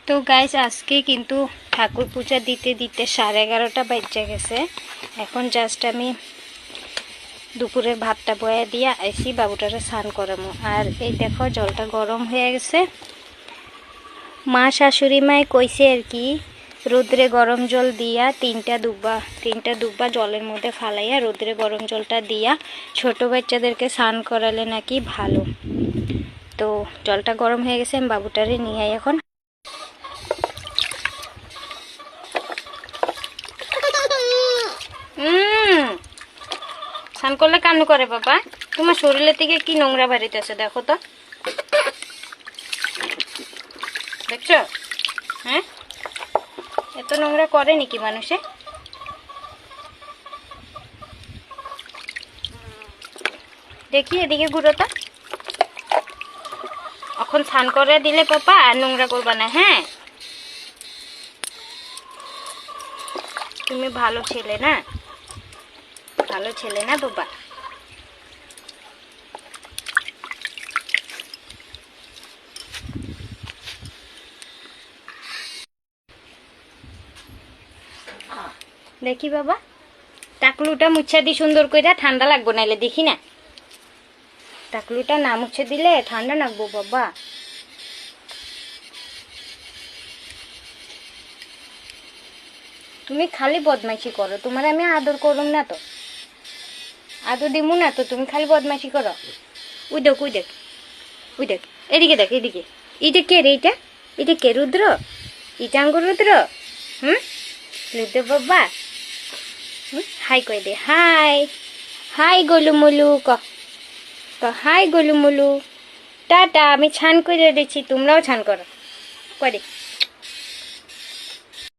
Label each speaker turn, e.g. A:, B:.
A: তো গাইস আজকে কিন্তু ঠাকুর পূজা দিতে দিতে 11:30 বাজে গেছে। এখন জাস্ট আমি দুপুরের ভাতটা বয়া দিয়ে আইসি বাবুটারে স্নান করামো। আর এই দেখো জলটা গরম হয়ে গেছে। মা শাশুড়ি মায় কইছে আর কি রোদ্রে গরম জল দিয়া তিনটা দুব্বা জলের মধ্যে ফালাইয়া রোদ্রে গরম জলটা দিয়া ছোট বাচ্চাদেরকে স্নান করালে নাকি ভালো। তো জলটা গরম হয়ে গেছে, আমি বাবুটারে নিয়ে আই এখন। স্নান করলে কান্না করে বাবা, তোমার শরীরের থেকে কি নোংরা বাড়িতেছে দেখো তো, দেখছো? হ্যাঁ, এত নোংরা করে নাকি মানুষে? দেখি এদিকে ঘুরো তো। এখন স্নান করে দিলে পাপা আর নোংরা করবা না, হ্যাঁ? তুমি ভালো ছেলে না, ভালো ছেলে না বাবা। দেখি বাবা, টাকলুটা মুছা দি সুন্দর করে, ঠান্ডা লাগবো নাইলে দেখি না। টাকলুটা না মুছে দিলে ঠান্ডা লাগবো বাবা। তুমি খালি বদমাইশি করো, তোমার আমি আদর করুম না তো, আদর দিমু না তো, তুমি খালি বদমাইশি করো। উই দেখ উই দেখ উই দেখ, এদিকে দেখ এদিকে। এটা কে রে? এটা কে? রুদ্র? ইটাঙ্গ রুদ্র? রুদ্র বাবা হাই কই দে, হাই হাই গোলুমুলু ক হাই গোলুমুলু। টাটা, আমি ছান করে দিচ্ছি, তোমরাও ছান করো। করে